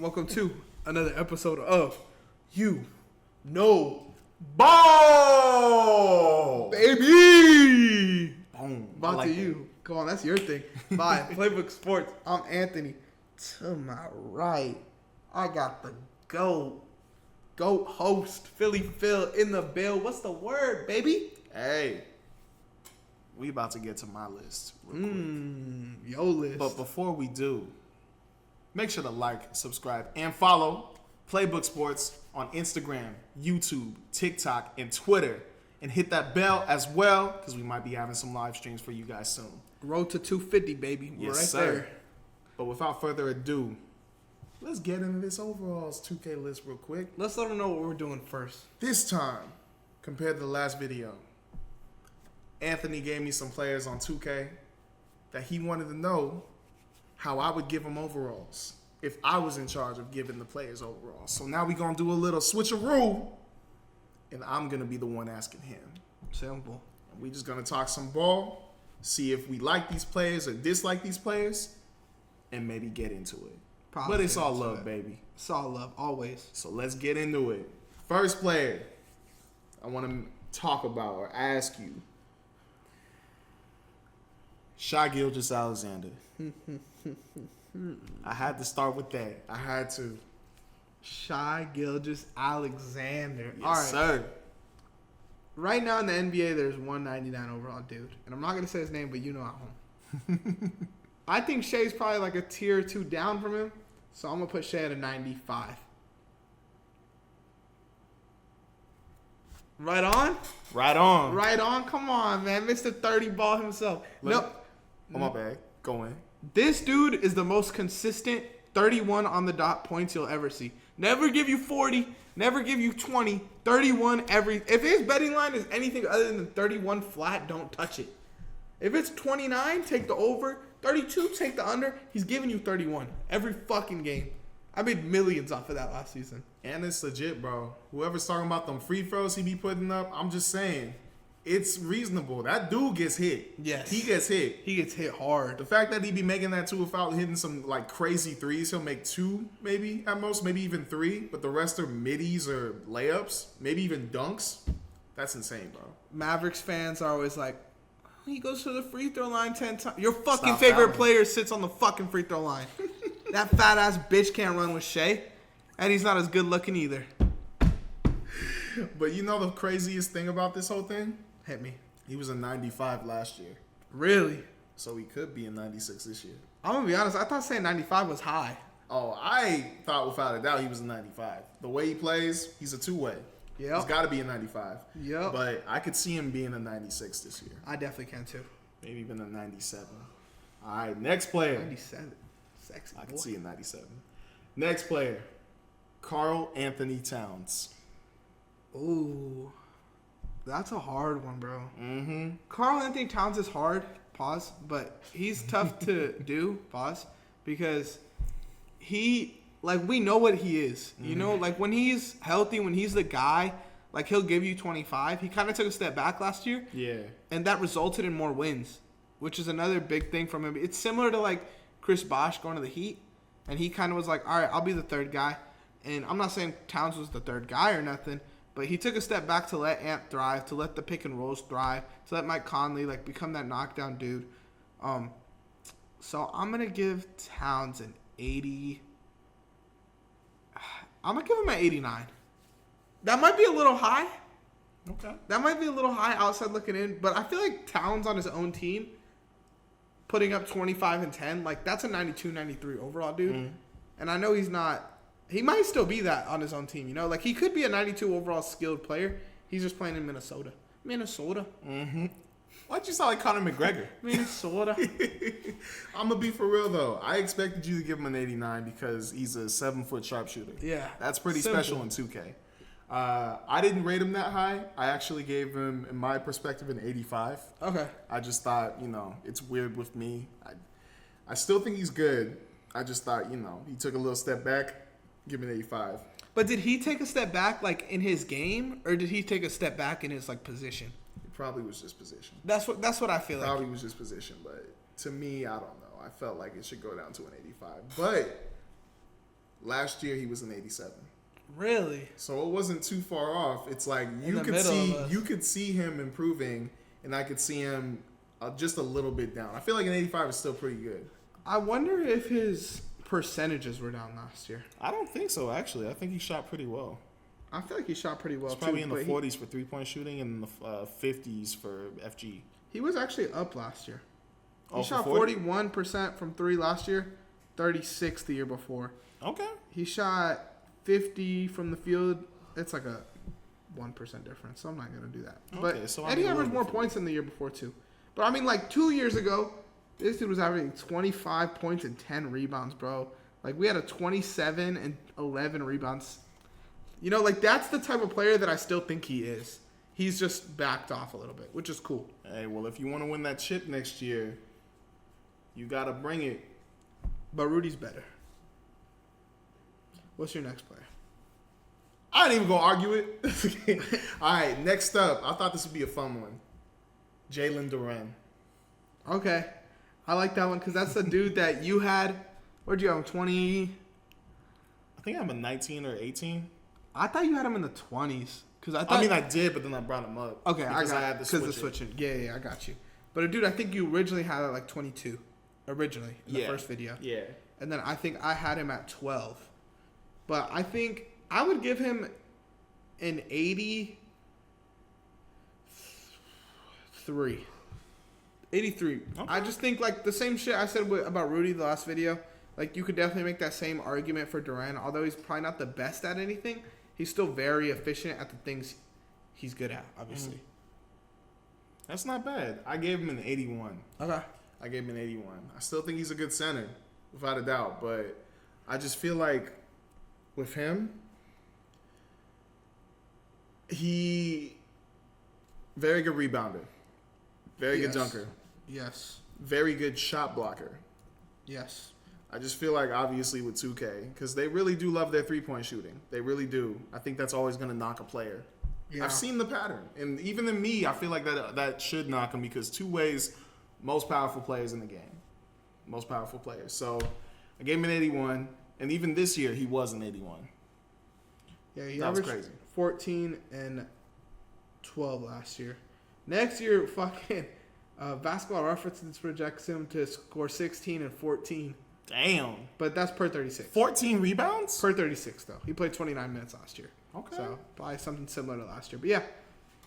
Welcome to another episode of You Know Ball, baby. Boom. Brought like to that. you. Come on, that's your thing. By Playbook Sports. I'm Anthony. To my right, I got the GOAT host, Philly Phil in the bill. What's the word, baby? Hey, we about to get to my list real quick. Yo list. But before we do, make sure to like, subscribe, and follow Playbook Sports on Instagram, YouTube, TikTok, and Twitter. And hit that bell as well, because we might be having some live streams for you guys soon. Road to 250, baby. We're Yes, right sir. there. But without further ado, let's get into this overalls 2K list real quick. Let's let them know what we're doing first. This time, compared to the last video, Anthony gave me some players on 2K that he wanted to know how I would give them overalls if I was in charge of giving the players overalls. So now we're going to do a little switcheroo, and I'm going to be the one asking him. Simple. And we're just going to talk some ball, see if we like these players or dislike these players, and maybe get into it. Probably But it's get all into love, it. baby. It's all love, always. So let's get into it. First player I want to talk about or ask you. Shai Gilgeous-Alexander. I had to start with that. I had to. Shai Gilgeous-Alexander. Yes, All right. sir. Right now in the NBA, there's 199 overall dude. And I'm not going to say his name, but you know at home. I think Shai's probably like a tier or two down from him. So I'm going to put Shai at a 95. Right on? Right on. Right on? Come on, man. Mr. 30 ball himself. Nope. Oh, my bad. Go in. This dude is the most consistent 31 on the dot points you'll ever see. Never give you 40, never give you 20, 31 every. If his betting line is anything other than 31 flat, don't touch it. If it's 29, take the over. 32, take the under. He's giving you 31 every fucking game. I made millions off of that last season. And it's legit, bro. Whoever's talking about them free throws he be putting up, I'm just saying, it's reasonable. That dude gets hit. Yes. He gets hit. He gets hit hard. The fact that he be making that two without hitting some like crazy threes, he'll make two maybe at most, maybe even three, but the rest are middies or layups, maybe even dunks. That's insane, bro. Mavericks fans are always like, he goes to the free throw line 10 times. Your fucking Stop favorite fouling. player sits on the fucking free throw line. That fat ass bitch can't run with Shai, and he's not as good looking either. But you know the craziest thing about this whole thing? Hit me. He was a 95 last year, Really? so he could be a 96 this year. I'm gonna be honest. I thought saying 95 was high. Oh, I thought without a doubt he was a 95. The way he plays, he's a two-way. Yep. He's got to be a 95. Yep. But I could see him being a 96 this year. I definitely can too. Maybe even a 97. All right, next player. 97. Sexy. I boy. can see a 97. Next player, Karl Anthony Towns. Ooh, that's a hard one, bro. Mm-hmm. Karl Anthony Towns is hard. Pause. But he's tough to do. Pause. Because we know what he is. You know, like when he's healthy, when he's the guy, like he'll give you 25. He kind of took a step back last year. Yeah. And that resulted in more wins, which is another big thing from him. It's similar to like Chris Bosh going to the Heat. And he kind of was like, all right, I'll be the third guy. And I'm not saying Towns was the third guy or nothing, but he took a step back to let Ant thrive, to let the pick and rolls thrive, to let Mike Conley like become that knockdown dude. So I'm going to give Towns an 80. I'm going to give him an 89. That might be a little high. Okay. That might be a little high outside looking in, but I feel like Towns on his own team, putting up 25 and 10, like that's a 92, 93 overall dude. Mm. And I know he's not, he might still be that on his own team, you know? Like he could be a 92 overall skilled player. He's just playing in Minnesota. Minnesota. Mm-hmm. Why'd you sound like Conor McGregor? Minnesota. I'm going to be for real, though. I expected you to give him an 89 because he's a 7-foot sharpshooter. Yeah. That's pretty Simple. special in 2K. I didn't rate him that high. I actually gave him, in my perspective, an 85. Okay. I just thought, it's weird with me. I still think he's good. I just thought, he took a little step back. Give him an 85. But did he take a step back like in his game, or did he take a step back in his like position? It probably was just position. That's what I feel like. Probably was just position, but to me, I don't know. I felt like it should go down to an 85. But Last year he was an 87. Really? So it wasn't too far off. It's like you could see him improving, and I could see him just a little bit down. I feel like an 85 is still pretty good. I wonder if his percentages were down last year. I don't think so, actually. I think he shot pretty well. I feel like he shot pretty well. He's probably in the 40s for 3-point shooting and the 50s for FG. He was actually up last year. He Oh, shot 41% from 3 last year, 36 the year before. Okay. He shot 50 from the field. It's like a 1% difference, so I'm not going to do that. Okay, But so and he averaged more points than the year before, too. But, I mean, like, 2 years ago, this dude was averaging 25 points and 10 rebounds, bro. Like, we had a 27 and 11 rebounds. You know, like, that's the type of player that I still think he is. He's just backed off a little bit, which is cool. Hey, well, if you want to win that chip next year, you got to bring it. But Rudy's better. What's your next player? I ain't even going to argue it. All right, next up. I thought this would be a fun one. Jalen Duren. Okay. I like that one because that's the dude that you had. Where'd you have him? 20? I think I'm a 19 or 18. I thought you had him in the 20s. I did, but then I brought him up. Okay, I got had because the switching. Yeah, I got you. But dude, I think you originally had it like 22. Originally in the first video. Yeah. And then I think I had him at 12. But I think I would give him an 83. 83. Okay. I just think like the same shit I said about Rudy the last video. Like you could definitely make that same argument for Duren. Although he's probably not the best at anything, he's still very efficient at the things he's good at, obviously. That's not bad. I gave him an 81. Okay. I gave him an 81. I still think he's a good center, without a doubt. But I just feel like with him, he very good rebounder. Very good dunker. Yes. Very good shot blocker. Yes. I just feel like obviously with 2K, because they really do love their 3-point shooting. They really do. I think that's always going to knock a player. Yeah. I've seen the pattern. And even in me, I feel like that should knock him because 2K's most powerful players in the game. Most powerful players. So I gave him an 81. And even this year, he was an 81. Yeah, he averaged crazy. 14 and 12 last year. Next year, fucking Basketball References projects him to score 16 and 14. Damn. But that's per 36. 14 rebounds? Per 36, though. He played 29 minutes last year. Okay. So, probably something similar to last year. But, yeah.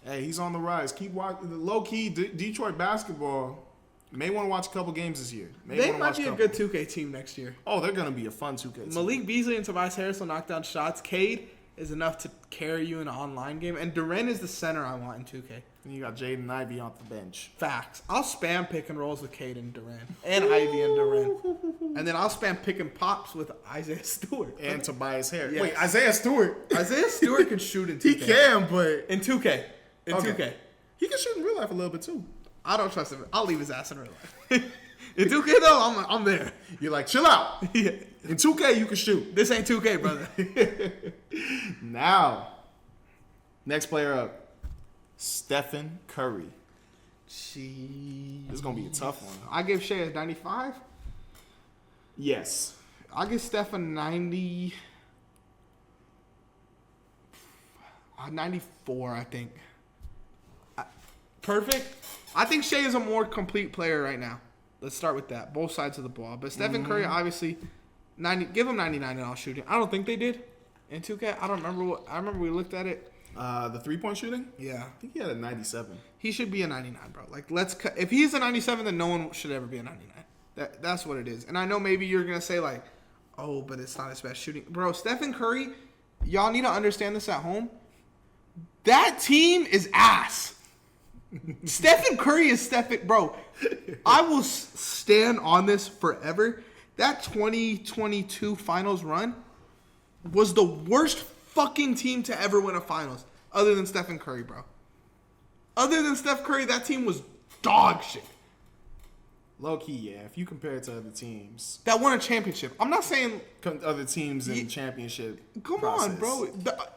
Hey, he's on the rise. Keep watching. Low-key, Detroit basketball, may want to watch a couple games this year. They might be a good 2K team next year. Oh, they're going to be a fun 2K team. Malik Beasley and Tobias Harris will knock down shots. Cade is enough to carry you in an online game. And Duren is the center I want in 2K. And you got Jaden Ivey off the bench. Facts. I'll spam pick and rolls with Cade and Duren. And Ivy and Duren. And then I'll spam pick and pops with Isaiah Stewart. And Tobias Harris. Yes. Wait, Isaiah Stewart? Isaiah Stewart can shoot in 2K. He can, but... In 2K. In 2K. He can shoot in real life a little bit, too. I don't trust him. I'll leave his ass in real life. In 2K, though, I'm there. You're like, chill out. Yeah. In 2K, you can shoot. This ain't 2K, brother. Now, next player up. Stephen Curry. Jeez. This is going to be a tough one. I give Shea a 95. Yes. I'll give Steph a 90. 94, I think. Perfect. I think Shea is a more complete player right now. Let's start with that. Both sides of the ball. But Stephen Curry, obviously, 90. Give him 99 in all shooting. I don't think they did in 2K. I don't remember I remember we looked at it. The 3-point shooting? Yeah. I think he had a 97. He should be a 99, bro. Like, if he's a 97, then no one should ever be a 99. That's what it is. And I know maybe you're going to say, like, oh, but it's not his best shooting. Bro, Stephen Curry, y'all need to understand this at home. That team is ass. Stephen Curry is Stephen. Bro, I will stand on this forever. That 2022 finals run was the worst fucking team to ever win a finals, other than Stephen Curry, bro. Other than Steph Curry, that team was dog shit. Low key, yeah. If you compare it to other teams that won a championship, I'm not saying other teams in championship. Come process. On, bro.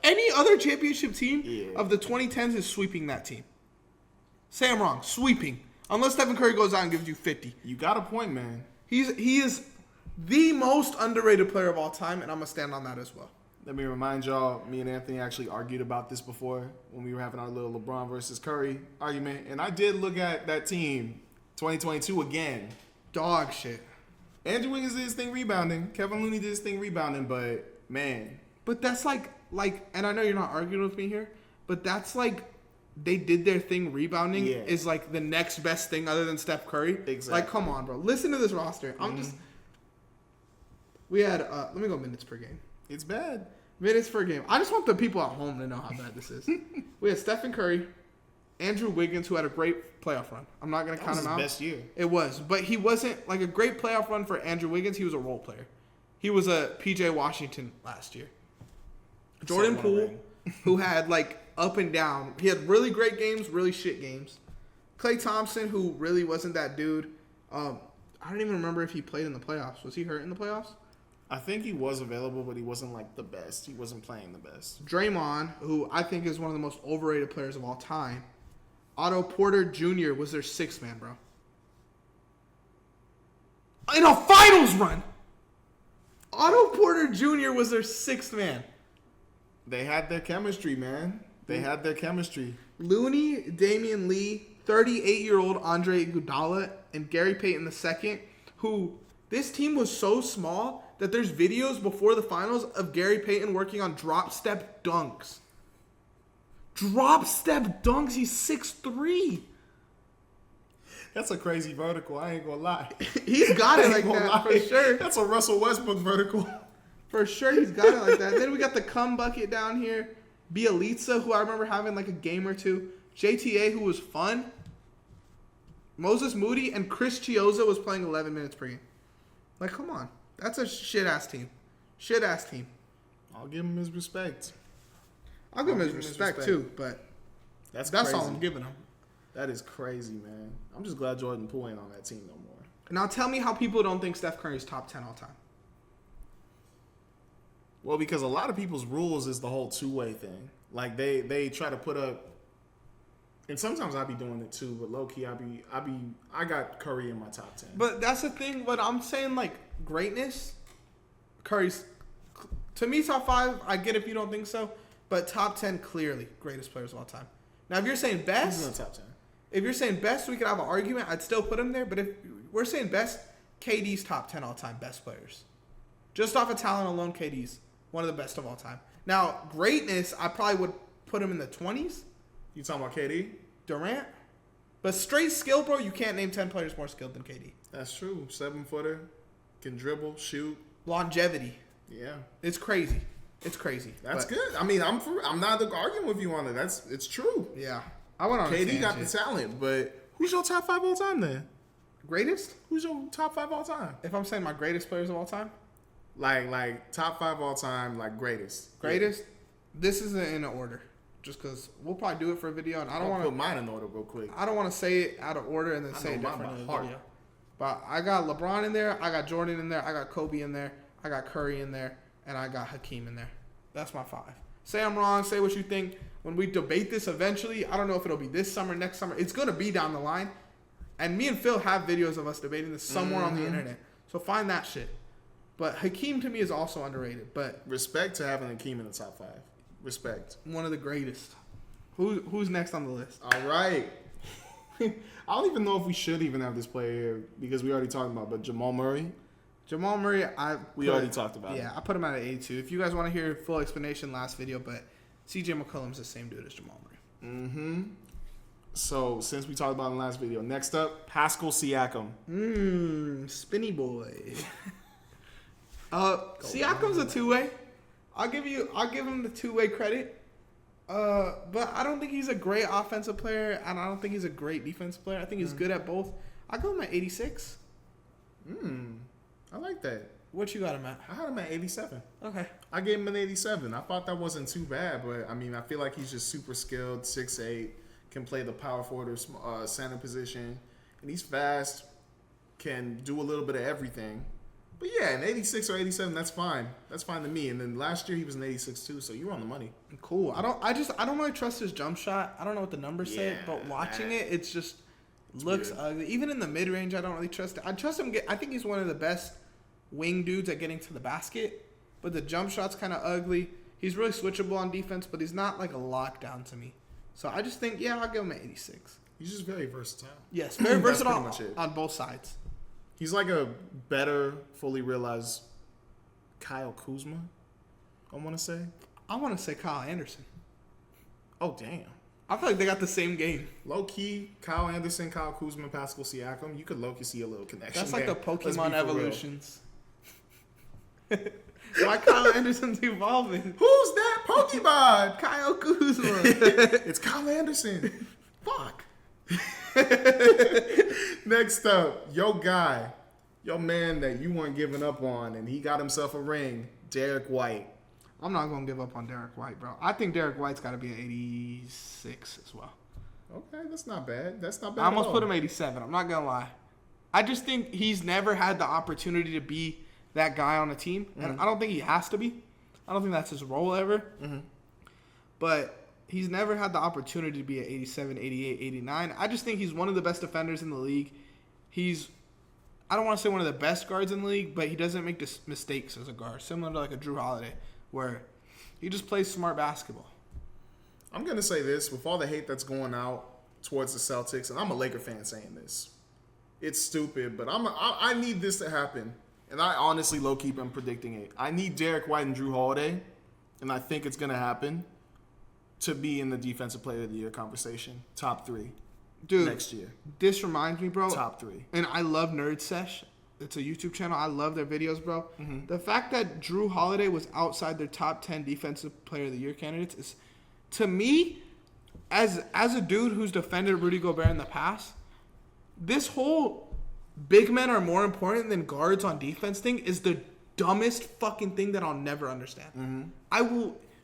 Any other championship team of the 2010s is sweeping that team. Say I'm wrong. Sweeping, unless Stephen Curry goes out and gives you 50. You got a point, man. He is the most underrated player of all time, and I'm going to stand on that as well. Let me remind y'all, me and Anthony actually argued about this before when we were having our little LeBron versus Curry argument. And I did look at that team, 2022 again. Dog shit. Andrew Wiggins did his thing rebounding. Kevin Looney did his thing rebounding, but man. But that's like, and I know you're not arguing with me here, but that's like, they did their thing rebounding is like the next best thing other than Steph Curry. Exactly. Like, come on, bro. Listen to this roster. We had, let me go minutes per game. It's bad. Minutes per game. I just want the people at home to know how bad this is. We had Stephen Curry, Andrew Wiggins, who had a great playoff run. I'm not going to count him out. Best year. It was. But he wasn't like a great playoff run for Andrew Wiggins. He was a role player. He was a PJ Washington last year. Jordan Poole, who had like up and down. He had really great games, really shit games. Klay Thompson, who really wasn't that dude. I don't even remember if he played in the playoffs. Was he hurt in the playoffs? I think he was available, but he wasn't like the best. He wasn't playing the best. Draymond, who I think is one of the most overrated players of all time. Otto Porter Jr. was their sixth man, bro. In a finals run! Otto Porter Jr. was their sixth man. They had their chemistry, man. They had their chemistry. Looney, Damian Lee, 38-year-old Andre Iguodala, and Gary Payton II, who this team was so small that there's videos before the finals of Gary Payton working on drop step dunks. Drop step dunks. He's 6'3". That's a crazy vertical. I ain't gonna lie. He's got it like that for sure. That's a Russell Westbrook vertical. For sure, he's got it like that. Then we got the cum bucket down here. Bielitsa, who I remember having like a game or two. JTA, who was fun. Moses Moody and Chris Chiozza was playing 11 minutes per game. Like, come on. That's a shit-ass team. Shit-ass team. I'll give him his respect. I'll give him his respect, too, but that's all I'm giving him. That is crazy, man. I'm just glad Jordan Poole ain't on that team no more. Now tell me how people don't think Steph Curry's top 10 all time. Well, because a lot of people's rules is the whole two-way thing. Like, they try to put up, and sometimes I be doing it too, but low-key I got Curry in my top 10. But that's the thing, but I'm saying, like, greatness, Curry's, to me, top 5, I get if you don't think so, but top 10, clearly, greatest players of all time. Now, if you're saying best, He's in the top 10. If you're saying best, we could have an argument. I'd still put him there, but if we're saying best, KD's top 10 all-time best players. Just off of talent alone, KD's one of the best of all time. Now, greatness, I probably would put him in the 20s. You talking about KD? Durant. But straight skill, bro, you can't name 10 players more skilled than KD. That's true. 7-footer, can dribble, shoot. Longevity. Yeah. It's crazy. It's crazy. That's good. I mean, I'm not arguing with you on it. It's true. Yeah. I went on KD got the talent, but who's your top 5 all time then? Greatest? Who's your top 5 all time? If I'm saying my greatest players of all time? Like top 5 all time, like greatest. Greatest? Yeah. This isn't in an order. Just because we'll probably do it for a video, and I don't want to put mine in order real quick. I don't want to say it out of order and then say it different in the video. But I got LeBron in there, I got Jordan in there, I got Kobe in there, I got Curry in there, and I got Hakeem in there. That's my 5. Say I'm wrong. Say what you think. When we debate this eventually, I don't know if it'll be this summer, next summer. It's going to be down the line. And me and Phil have videos of us debating this somewhere on the internet. So find that shit. But Hakeem to me is also underrated. But respect to having Hakeem in the top 5. Respect. One of the greatest. Who's next on the list? All right. I don't even know if we should even have this player here because we already talked about, but Jamal Murray. Jamal Murray, we already talked about. Yeah, I put him at an 82. If you guys want to hear full explanation, last video, but CJ McCollum's the same dude as Jamal Murray. Mm-hmm. So, since we talked about in the last video, next up, Pascal Siakam. Spinny boy. Siakam's a two-way. I'll give him the two-way credit. But I don't think he's a great offensive player, and I don't think he's a great defensive player. I think he's good at both. I go him at 86. I like that. What you got him at? I had him at 87. Okay. I gave him an 87. I thought that wasn't too bad, but I mean, I feel like he's just super skilled, 6'8", can play the power forward or center position, and he's fast, can do a little bit of everything. But yeah, an 86 or 87, that's fine. That's fine to me. And then last year he was an 86 too, so you were on the money. Cool. I don't really trust his jump shot. I don't know what the numbers say, but watching it, looks ugly. Even in the mid range, I don't really trust it. I trust him. I think he's one of the best wing dudes at getting to the basket, but the jump shot's kind of ugly. He's really switchable on defense, but he's not like a lockdown to me. So I just think, yeah, I'll give him an 86. He's just very versatile. Yes, very That's versatile pretty much it. on both sides. He's like a better, fully realized Kyle Kuzma, I want to say. I want to say Kyle Anderson. Oh, damn. I feel like they got the same game. Low-key, Kyle Anderson, Kyle Kuzma, Pascal Siakam, you could low-key see a little connection That's like there. the Let's be Pokemon for evolutions. Why Kyle Anderson's evolving? Who's that Pokemon? Kyle Kuzma. It's Kyle Anderson. Fuck. Next up, your guy, your man that you weren't giving up on, and he got himself a ring, Derek White. I'm not going to give up on Derek White, bro. I think Derek White's got to be an 86 as well. Okay, that's not bad. That's not bad. I almost at all. put him 87. I'm not going to lie. I just think he's never had the opportunity to be that guy on a team. And I don't think he has to be. I don't think that's his role ever. But he's never had the opportunity to be at 87, 88, 89. I just think he's one of the best defenders in the league. He's, I don't want to say one of the best guards in the league, but he doesn't make mistakes as a guard, similar to like a Drew Holiday, where he just plays smart basketball. I'm going to say this, with all the hate that's going out towards the Celtics, and I'm a Laker fan saying this. It's stupid, but I need this to happen. And I honestly, low-key, am predicting it. I need Derek White and Drew Holiday, and I think it's going to happen, to be in the Defensive Player of the Year conversation. Top 3. Dude, next year. This reminds me, bro. Top 3. And I love Nerd Sesh. It's a YouTube channel. I love their videos, bro. The fact that Drew Holiday was outside their top 10 Defensive Player of the Year candidates is, to me, as a dude who's defended Rudy Gobert in the past, this whole big men are more important than guards on defense thing is the dumbest fucking thing that I'll never understand.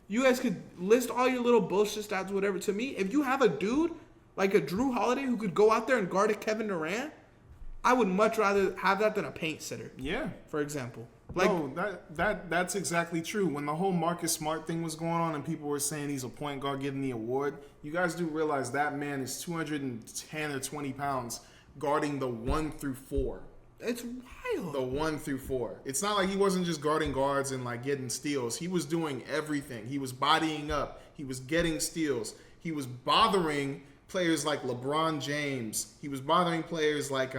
You guys could list all your little bullshit stats, whatever. To me, if you have a dude like a Drew Holiday who could go out there and guard a Kevin Durant, I would much rather have that than a paint sitter. Yeah. For example. No, that's exactly true. When the whole Marcus Smart thing was going on and people were saying he's a point guard getting the award, you guys do realize that man is 210 or 20 pounds guarding the 1 through 4. It's wild. The 1 through 4. It's not like he wasn't just guarding guards and like getting steals. He was doing everything. He was bodying up. He was getting steals. He was bothering players like LeBron James. He was bothering players like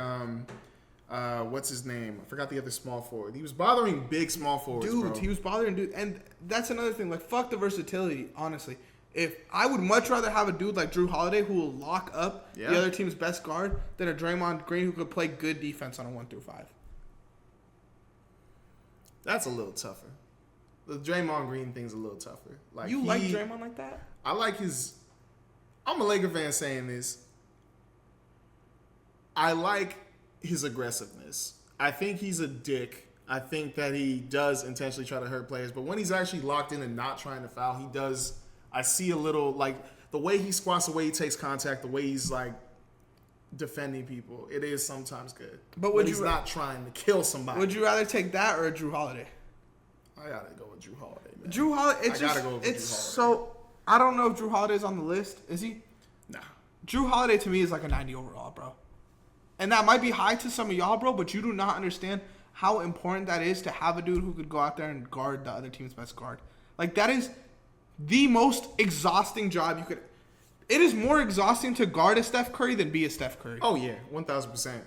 what's his name? I forgot the other small forward. He was bothering big small forwards, Dude, bro. he was bothering dude. And that's another thing. Like, fuck the versatility, honestly. If I would much rather have a dude like Drew Holiday who will lock up the other team's best guard than a Draymond Green who could play good defense on a 1 through 5. That's a little tougher. The Draymond Green thing's a little tougher. Like You like Draymond like that? I like his. I'm a Laker fan saying this. I like his aggressiveness. I think he's a dick. I think that he does intentionally try to hurt players, but when he's actually locked in and not trying to foul, he does. I see a little, like, the way he squats, the way he takes contact, the way he's, like, defending people. It is sometimes good. But when he's not trying to kill somebody. Would you rather take that or a Drew Holiday? I gotta go with Drew Holiday, man. Drew Holiday, it's just, it's so, I don't know if Drew Holiday's on the list. Is he? Nah. Drew Holiday to me is like a 90 overall, bro. And that might be high to some of y'all, bro, but you do not understand how important that is to have a dude who could go out there and guard the other team's best guard. Like, that is the most exhausting job you could. It is more exhausting to guard a Steph Curry than be a Steph Curry. Oh, yeah. 1,000%.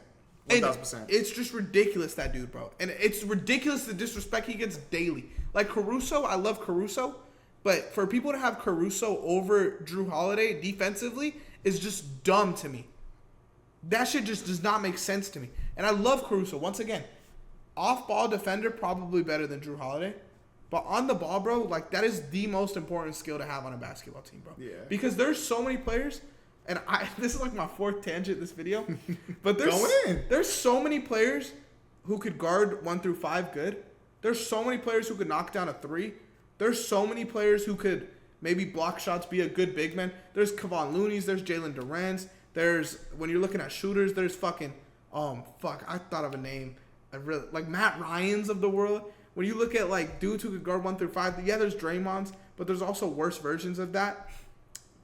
1,000%. It's just ridiculous, that dude, bro. And it's ridiculous the disrespect he gets daily. Like Caruso, I love Caruso, but for people to have Caruso over Drew Holiday defensively is just dumb to me. That shit just does not make sense to me. And I love Caruso. Once again, off-ball defender, probably better than Drew Holiday. But on the ball, bro, like, that is the most important skill to have on a basketball team, bro. Yeah. Because there's so many players, and this is like my 4th tangent this video, but there's so many players who could guard 1 through 5 good. There's so many players who could knock down a 3. There's so many players who could maybe block shots, be a good big man. There's Kevon Looney's, there's Jalen Durant's. There's, when you're looking at shooters, there's fucking, I thought of a name. Like Matt Ryan's of the world. When you look at like dudes who could guard 1 through 5, yeah, there's Draymond's, but there's also worse versions of that.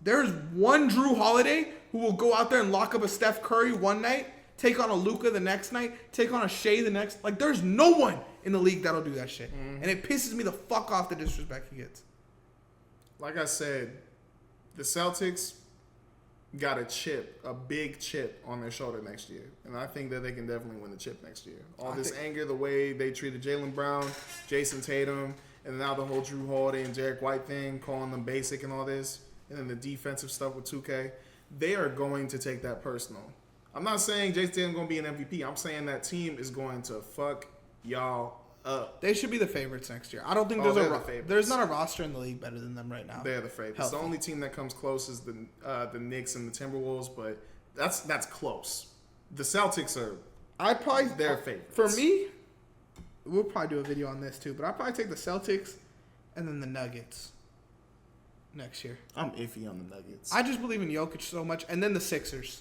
There's one Drew Holiday who will go out there and lock up a Steph Curry one night, take on a Luka the next night, take on a Shea the next. Like, there's no one in the league that'll do that shit. And it pisses me the fuck off the disrespect he gets. Like I said, the Celtics got a big chip on their shoulder next year. And I think that they can definitely win the chip next year. Anger, the way they treated Jaylen Brown, Jason Tatum, and now the whole Drew Holiday and Derek White thing, calling them basic and all this, and then the defensive stuff with 2K, they are going to take that personal. I'm not saying Jason Tatum's going to be an MVP. I'm saying that team is going to fuck y'all up. They should be the favorites next year. I don't think there's not a roster in the league better than them right now. They're the favorites. Healthy. The only team that comes close is the Knicks and the Timberwolves, but that's close. The Celtics are their favorites. For me, we'll probably do a video on this too, but I'll probably take the Celtics and then the Nuggets next year. I'm iffy on the Nuggets. I just believe in Jokic so much, and then the Sixers.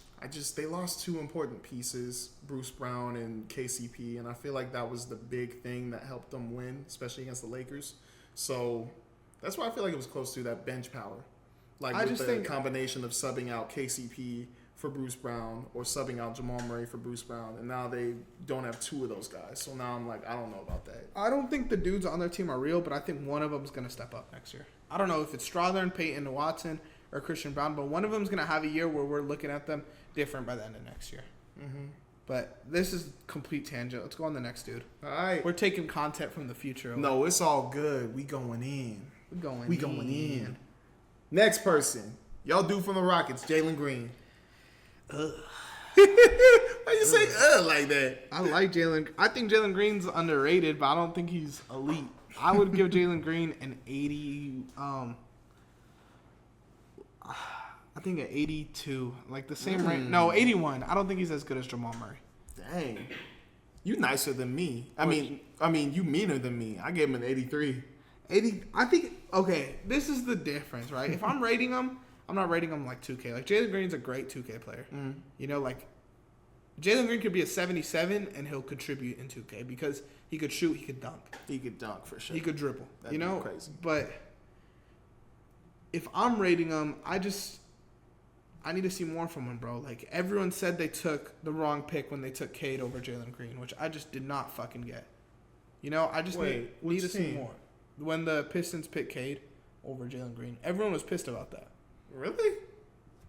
They lost two important pieces, Bruce Brown and KCP, and I feel like that was the big thing that helped them win, especially against the Lakers. So that's why I feel like it was close to that bench power. Combination of subbing out KCP for Bruce Brown or subbing out Jamal Murray for Bruce Brown, and now they don't have two of those guys. So now I'm like, I don't know about that. I don't think the dudes on their team are real, but I think one of them is going to step up next year. I don't know if it's Strawther and Peyton and Watson or Christian Brown, but one of them is going to have a year where we're looking at them different by the end of next year. Mm-hmm. But this is complete tangent. Let's go on the next dude. All right. We're taking content from the future. No, it's all good. We going in. We going in. Next person. Y'all do from the Rockets, Jalen Green. Ugh. Why you say like that? I like Jalen. I think Jalen Green's underrated, but I don't think he's elite. I would give Jalen Green an 80. I think an 82, like the same range. No, 81. I don't think he's as good as Jamal Murray. Dang, you nicer than me. I mean, you meaner than me. I gave him an 83. 80. I think. Okay, this is the difference, right? If I'm rating him, I'm not rating him like 2K. Like Jalen Green's a great 2K player. You know, like Jalen Green could be a 77 and he'll contribute in 2K because he could shoot, he could dunk. He could dunk for sure. He could dribble. That'd be crazy. But if I'm rating him, I need to see more from him, bro. Like, everyone said they took the wrong pick when they took Cade over Jalen Green, which I just did not fucking get. You know, I just need to see more. When the Pistons picked Cade over Jalen Green, everyone was pissed about that. Really?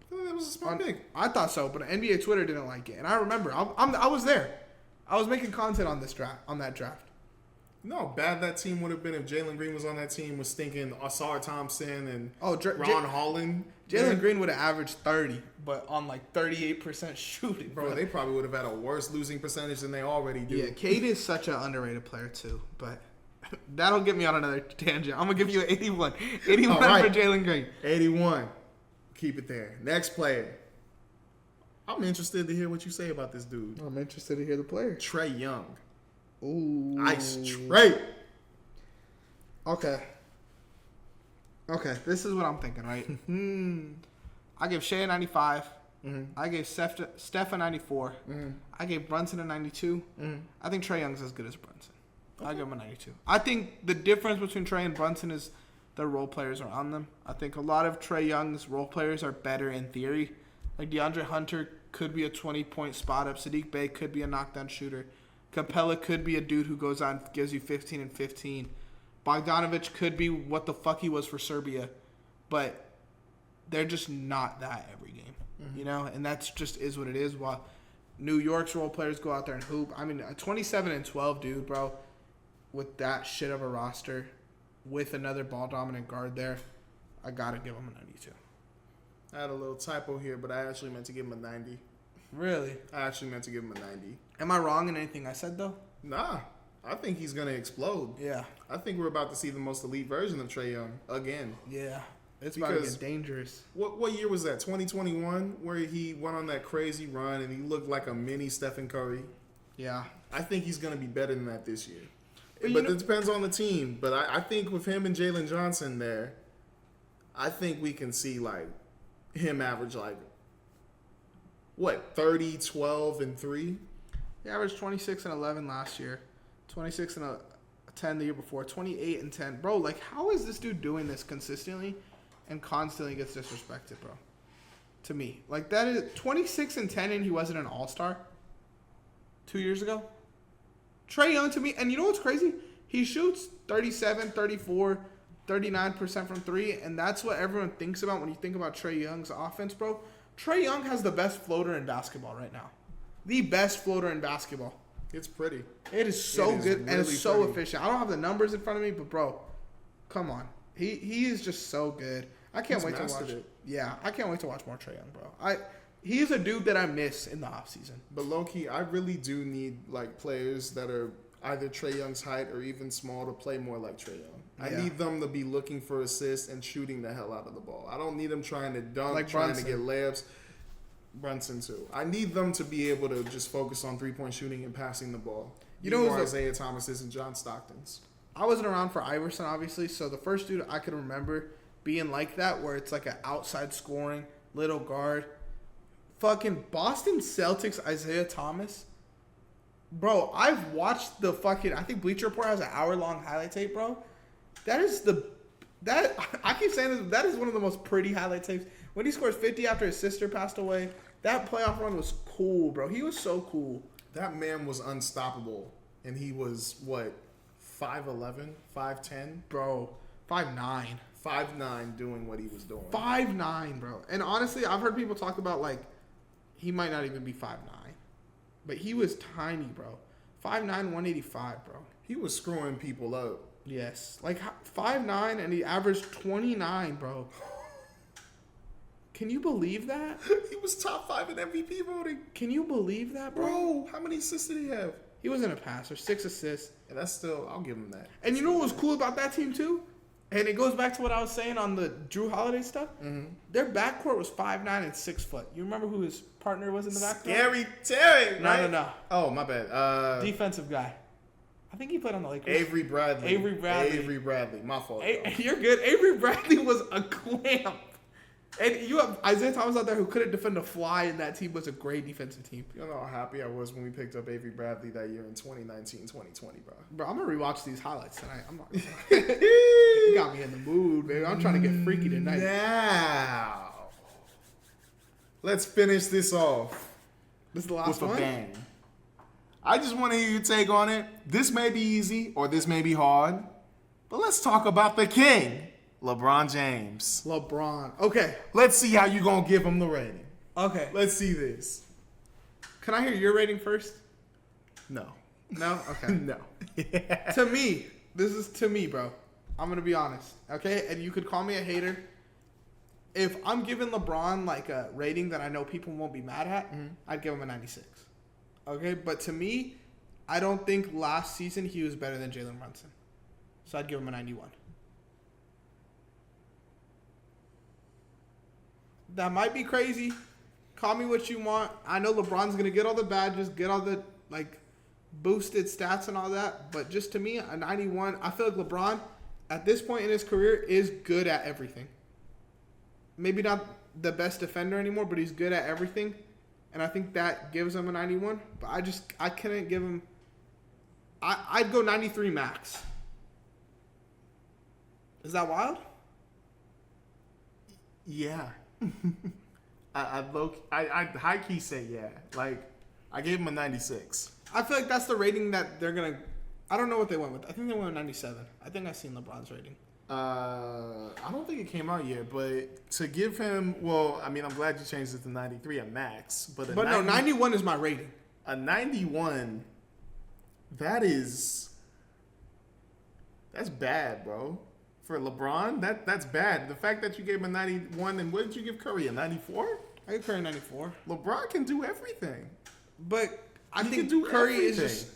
I thought that was a smart pick. I thought so, but NBA Twitter didn't like it. And I remember, I was there. I was making content on that draft. You know how bad that team would have been if Jalen Green was on that team with stinking Asar Thompson and Ron Holland. Jalen Green would have averaged 30, but on like 38% shooting. Bro, they probably would have had a worse losing percentage than they already do. Yeah, Cade is such an underrated player too, but that'll get me on another tangent. I'm going to give you an 81. 81 right. For Jalen Green. 81. Keep it there. Next player. I'm interested to hear what you say about this dude. I'm interested to hear the player. Trae Young. Ooh. Nice Trae. Okay, this is what I'm thinking, right? I give Shea a 95. I gave Steph a 94. I gave Brunson a 92. I think Trae Young's as good as Brunson. Okay. I give him a 92. I think the difference between Trae and Brunson is the role players around them. I think a lot of Trae Young's role players are better in theory. Like DeAndre Hunter could be a 20-point spot up. Sadiq Bey could be a knockdown shooter. Capella could be a dude who goes out and gives you 15 and 15. Bogdanovic could be what the fuck he was for Serbia. But they're just not that every game. You know? And that's just is what it is. While New York's role players go out there and hoop. I mean, a 27 and 12 dude, bro, with that shit of a roster, with another ball-dominant guard there, I got to give him a 92. I had a little typo here, but I actually meant to give him a 90. Really? I actually meant to give him a 90. Am I wrong in anything I said, though? Nah. I think he's going to explode. Yeah. I think we're about to see the most elite version of Trae Young again. Yeah. It's about to get dangerous. What year was that? 2021, where he went on that crazy run and he looked like a mini Stephen Curry? Yeah. I think he's going to be better than that this year. But it depends on the team. But I think with him and Jalen Johnson there, I think we can see, like, him average, like, 30, 12, and 3? He averaged 26 and 11 last year. 26 and 10 the year before. 28 and 10. Bro, like, how is this dude doing this consistently and constantly gets disrespected, bro? To me. Like, that is 26 and 10 and he wasn't an all-star 2 years ago? Trae Young to me, and you know what's crazy? He shoots 37, 34, 39% from three, and that's what everyone thinks about when you think about Trae Young's offense, bro. Trae Young has the best floater in basketball right now. The best floater in basketball. It's pretty. It is so good, and it's so pretty. efficient. I don't have the numbers in front of me, but bro, come on. He is just so good. I can't wait to watch it. Yeah, I can't wait to watch more Trae Young, bro. He's a dude that I miss in the offseason. But low-key, I really do need like players that are either Trae Young's height or even small to play more like Trae Young. I need them to be looking for assists and shooting the hell out of the ball. I don't need them trying to dunk, like trying Brunson. to get layups. Brunson too. I need them to be able to just focus on three-point shooting and passing the ball. You know, more Isaiah Thomas's and John Stockton's. I wasn't around for Iverson, obviously, so the first dude I could remember being like that, where it's like an outside scoring little guard. Fucking Boston Celtics Isaiah Thomas. Bro, I've watched the fucking, I think Bleacher Report has an hour-long highlight tape, bro. I keep saying this, that is one of the most pretty highlight tapes. When he scores 50 after his sister passed away, that playoff run was cool, bro. He was so cool. That man was unstoppable. And he was, what, 5'11", 5'10"? Bro, 5'9". 5'9", doing what he was doing. 5'9", bro. And honestly, I've heard people talk about, like, he might not even be 5'9". But he was tiny, bro. 5'9", 185, bro. He was screwing people up. Yes. Like, 5'9", and he averaged 29, bro. Can you believe that? He was top 5 in MVP voting. Can you believe that, bro? Bro, how many assists did he have? He wasn't a passer. 6 assists. And that's still, I'll give him that. And you know what was cool about that team, too? And it goes back to what I was saying on the Drew Holiday stuff. Mm-hmm. Their backcourt was 5'9" and 6 foot. You remember who his partner was in the backcourt? Scary Terry, right? No. Oh, my bad. Defensive guy. I think he played on the Lakers. Avery Bradley. Avery Bradley. My fault. You're good. Avery Bradley was a clamp. And you have Isaiah Thomas out there who couldn't defend a fly, and that team was a great defensive team. You know how happy I was when we picked up Avery Bradley that year in 2019, 2020, bro. Bro, I'm going to rewatch these highlights tonight. I'm not. You got me in the mood, baby. I'm trying to get freaky tonight. Now, let's finish this off. This is the last with one? a bang. I just want to hear your take on it. This may be easy or this may be hard, but let's talk about the king, LeBron James. LeBron. Okay. Let's see how you going to give him the rating. Okay. Let's see this. Can I hear your rating first? No. No? Okay. No. To me, this is to me, bro. I'm going to be honest. Okay? And you could call me a hater. If I'm giving LeBron like a rating that I know people won't be mad at, I'd give him a 96. Okay? But to me, I don't think last season he was better than Jalen Brunson. So I'd give him a 91. That might be crazy. Call me what you want. I know LeBron's going to get all the badges, get all the, like, boosted stats and all that. But just to me, a 91, I feel like LeBron, at this point in his career, is good at everything. Maybe not the best defender anymore, but he's good at everything. And I think that gives him a 91. But I couldn't give him, I'd go 93 max. Is that wild? Yeah. I high key say yeah. Like, I gave him a 96. I feel like that's the rating that they're going to, I don't know what they went with. I think they went with 97. I think I've seen LeBron's rating. I don't think it came out yet, but to give him, well, I mean, I'm glad you changed it to 93 a max, but no, 91 is my rating. A 91, that's bad, bro. For LeBron, that's bad. The fact that you gave him a 91, and what did you give Curry, a 94? I give Curry a 94. LeBron can do everything. But I think do Curry everything. is just,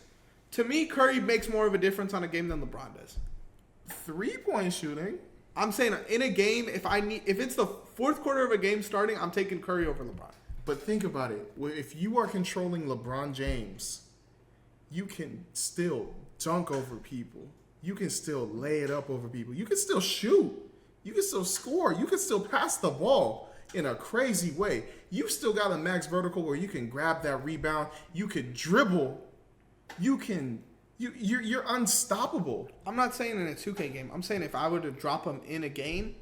to me, Curry makes more of a difference on a game than LeBron does. 3-point shooting. I'm saying in a game, if it's the fourth quarter of a game starting, I'm taking Curry over LeBron. But think about it. If you are controlling LeBron James, you can still dunk over people. You can still lay it up over people. You can still shoot. You can still score. You can still pass the ball in a crazy way. You still got a max vertical where you can grab that rebound. You can dribble. You're unstoppable. I'm not saying in a 2K game. I'm saying if I were to drop him in a game,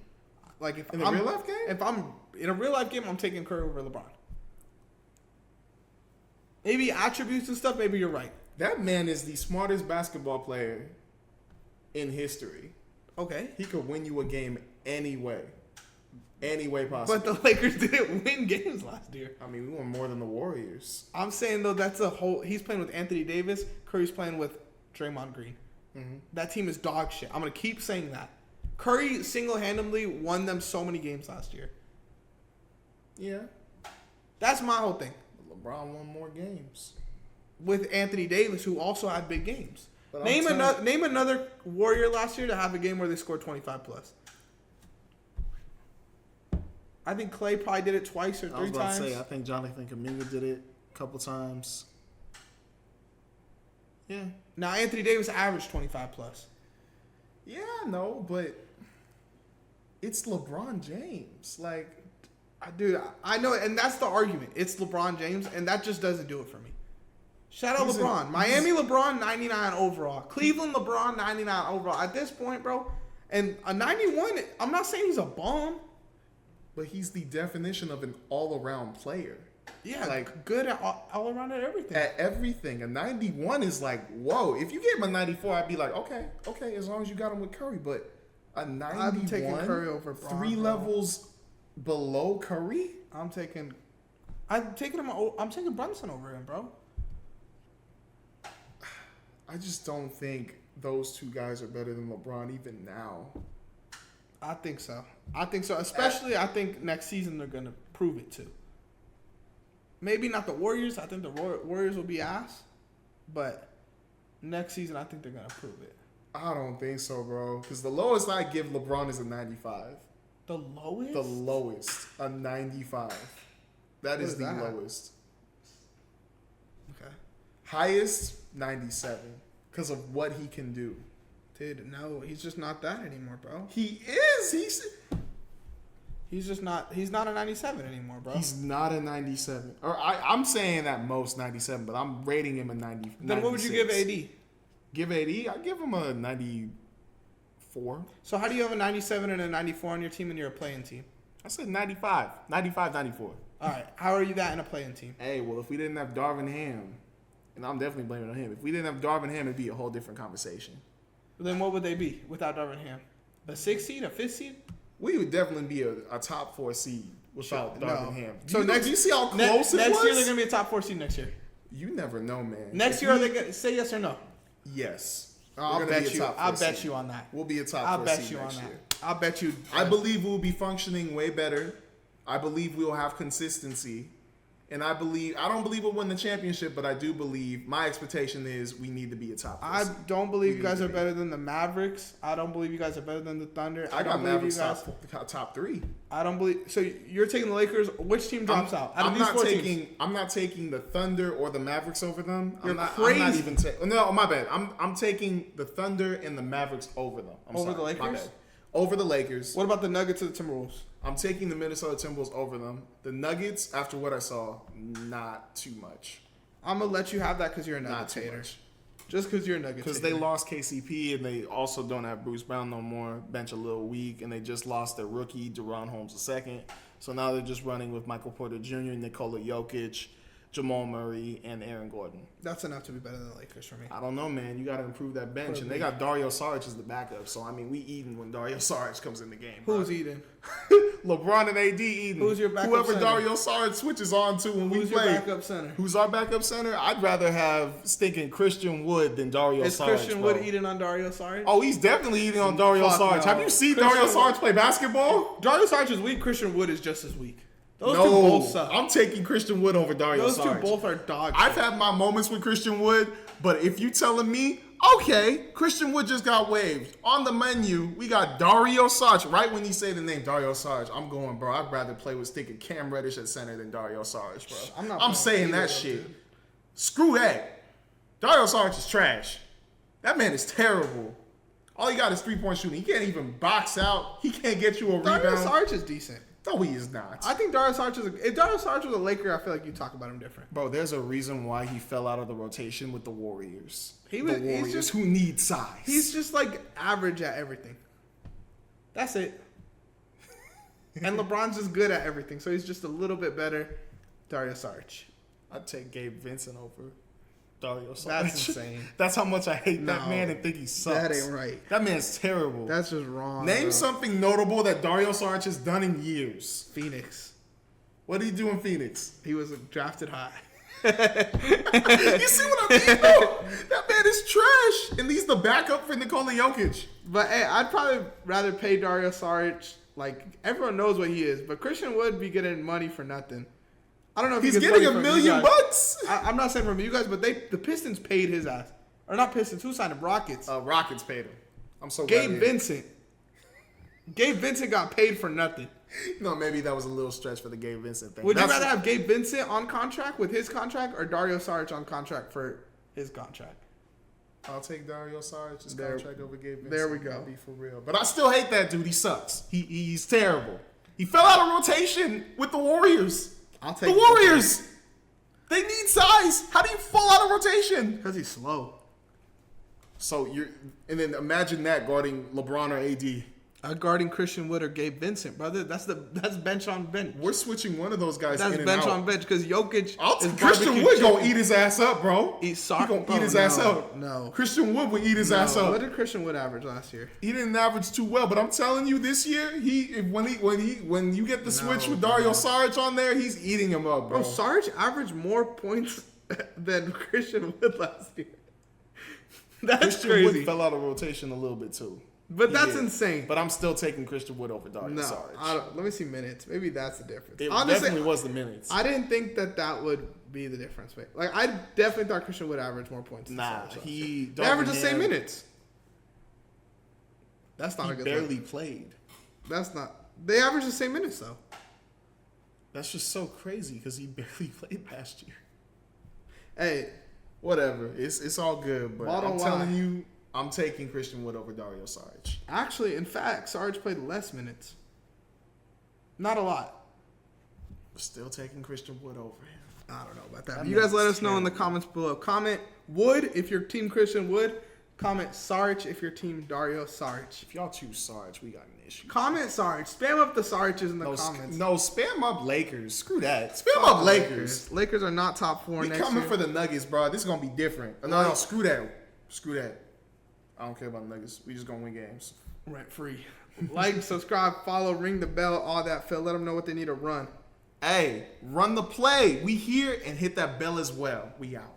like if in a real life game? If I'm in a real life game, I'm taking Curry over LeBron. Maybe attributes and stuff, maybe you're right. That man is the smartest basketball player in history. Okay. He could win you a game any way possible. But the Lakers didn't win games last year. I mean, we won more than the Warriors. I'm saying, though, that's a whole... He's playing with Anthony Davis. Curry's playing with Draymond Green. Mm-hmm. That team is dog shit. I'm going to keep saying that. Curry single-handedly won them so many games last year. Yeah. That's my whole thing. LeBron won more games. With Anthony Davis, who also had big games. But Name another Warrior last year to have a game where they scored 25 plus. I think Clay probably did it twice or 3 times. I was about to say, I think Jonathan Kuminga did it a couple times. Yeah. Now Anthony Davis averaged 25 plus. Yeah, I know, but it's LeBron James. Like, Dude, I know, and that's the argument. It's LeBron James, and that just doesn't do it for me. Shout out LeBron. Miami LeBron, 99 overall. Cleveland LeBron, 99 overall. At this point, bro, and a 91, I'm not saying he's a bum. but he's the definition of an all-around player. Yeah, like good at all around at everything. At everything. A 91 is like, whoa. If you gave him a 94, I'd be like, okay, as long as you got him with Curry. But a 91, I'm taking Curry over Bron, 3 levels below Curry? I'm taking Brunson over him, bro. I just don't think those two guys are better than LeBron even now. I think so. Especially, I think next season they're going to prove it too. Maybe not the Warriors. I think the Warriors will be ass. But next season, I think they're going to prove it. I don't think so, bro. Because the lowest I give LeBron is a 95. The lowest? The lowest. A 95. That is the lowest. Okay. Highest, 97. Because of what he can do. Dude, no. He's just not that anymore, bro. He is. He's just not. He's not a 97 anymore, bro. He's not a 97. Or I'm saying at most 97, but I'm rating him a 90. Then what would you give AD? Give AD? I'd give him a 94. So how do you have a 97 and a 94 on your team and you're a playing team? I said 95. 95, 94. All right. How are you that in a playing team? Hey, well, if we didn't have Darvin Ham, and I'm definitely blaming it on him. If we didn't have Darvin Ham, it'd be a whole different conversation. Then what would they be without Darvin Ham? A 6th seed? A 5th seed? We would definitely be a top 4 seed without Darvin Ham. So do you see how close it was? Next year they're gonna be a top 4 seed next year. You never know, man. Next year are they gonna say yes or no? Yes. I'll bet you on that. We'll be a top 4 seed next year. I'll bet you. I believe we'll be functioning way better. I believe we'll have consistency. And I don't believe we'll win the championship, but I do believe my expectation is we need to be a top 4 seed. I don't believe you guys are better than the Mavericks. I don't believe you guys are better than the Thunder. I got Mavericks top 3. I don't believe. So you're taking the Lakers. Which team drops out? I'm not taking the Thunder or the Mavericks over them. You're crazy. I'm not even no, my bad. I'm taking the Thunder and the Mavericks over them. The Lakers? My bad. Over the Lakers. What about the Nuggets or the Timberwolves? I'm taking the Minnesota Timberwolves over them. The Nuggets, after what I saw, not too much. I'm going to let you have that because you're a Nuggets hater. Just because you're a Nuggets hater. Because they lost KCP and they also don't have Bruce Brown no more. Bench a little weak. And they just lost their rookie, Deron Holmes II. So now they're just running with Michael Porter Jr., Nikola Jokic, Jamal Murray, and Aaron Gordon. That's enough to be better than the Lakers for me. I don't know, man. You got to improve that bench. And they got Dario Saric as the backup. So, I mean, we eating when Dario Saric comes in the game. Who's eating? LeBron and AD eating. Who's your backup Whoever center? Dario Saric switches on to when we play. Who's your backup center? Who's our backup center? I'd rather have stinking Christian Wood than Dario Saric. Is Christian Wood eating on Dario Saric? Oh, he's definitely eating on Dario Saric. No. Have you seen Dario Saric play basketball? Dario Saric is weak. Christian Wood is just as weak. Those two both suck. I'm taking Christian Wood over Dario Saric. Those two both are dog shit. I've had my moments with Christian Wood, but if you telling me, okay, Christian Wood just got waived. On the menu, we got Dario Saric. Right when you say the name Dario Saric, I'm going, bro, I'd rather play with sticking Cam Reddish at center than Dario Saric, bro. I'm saying that shit. Dude. Screw that. Dario Saric is trash. That man is terrible. All he got is 3-point shooting. He can't even box out. He can't get you a rebound. Dario Saric is decent. No, he is not. I think Dario Saric is if Dario Saric was a Laker, I feel like you talk about him different. Bro, there's a reason why he fell out of the rotation with the Warriors. The Warriors who need size. He's just like average at everything. That's it. And LeBron's just good at everything, so he's just a little bit better. Dario Saric. I'd take Gabe Vincent over. Dario Saric. That's insane. That's how much I hate that No, man and think he sucks. that ain't right. That man's terrible. That's just wrong. Name bro. something notable that Dario Saric has done in years. Phoenix. What did he do in Phoenix? He was drafted high. You see what I mean, bro? That man is trash, and he's the backup for Nikola Jokic. But hey, I'd probably rather pay Dario Saric. Like, everyone knows what he is, but Christian Wood be getting money for nothing. I don't know if He's he gets getting money $1 from you million guys. bucks. I'm not saying from you guys, but the Pistons paid his ass. Or not Pistons, who signed him? Rockets. Rockets paid him. I'm so Gabe glad. Vincent. Gabe Vincent got paid for nothing. No, maybe that was a little stretch for the Gabe Vincent thing. Would you rather have Gabe Vincent on contract with his contract or Dario Saric on contract for his contract? I'll take Dario Saric's There- contract over Gabe Vincent. there we go. I'll be for real. But I still hate that dude. He sucks. He's terrible. He fell out of rotation with the Warriors. I'll take The Warriors. They need size. How do you fall out of rotation? Because he's slow. So and then imagine that guarding LeBron or AD. Guarding Christian Wood or Gabe Vincent, brother. That's bench on bench. We're switching one of those guys That's in and bench out. on bench because Jokic is Christian barbecue Wood gonna chicken. eat his ass up, bro. Eat soccer. He gonna Bro, eat his ass no, up. No. Christian Wood would eat his ass up. What did Christian Wood average last year? He didn't average too well, but I'm telling you, this year when you get the switch No, with Dario bro. Saric on there, he's eating him up, bro. Bro, Sarge averaged more points than Christian Wood last year. That's Christian crazy. Wood fell out of rotation a little bit too. But He that's did. insane. But I'm still taking Christian Wood over Dario No, Saric. let me see minutes. Maybe that's the difference. It Honestly, definitely was the minutes. I didn't think that would be the difference. Like, I definitely thought Christian would average more points. Than Nah, Sarge last year. he They average the same Darvingham, minutes. That's not He a good barely look. played. That's not. They average the same minutes though. That's just so crazy because he barely played last year. Hey, Whatever, it's all good. But Ball don't I'm telling lie. you, I'm taking Christian Wood over Dario Saric. actually, in fact, Sarge played less minutes. Not a lot. Still taking Christian Wood over him. I don't know about that. That You guys man's let us know in the terrible. comments below. Comment Wood if you're Team Christian Wood. Comment Sarge if you're Team Dario Sarge. If y'all choose Sarge, we got an issue. Comment Sarge. Spam up the Sarges in the comments. No, spam up Lakers. Screw that. Spam Fuck up the Lakers. Lakers are not top 4 We next coming year. for the Nuggets, bro. This is gonna be different. No, screw that. Screw that. I don't care about the Nuggets. We just gonna win games. Rent free. Like, subscribe, follow, ring the bell, all that. Phil, let them know what they need to run. Hey, run the play. We here and hit that bell as well. We out.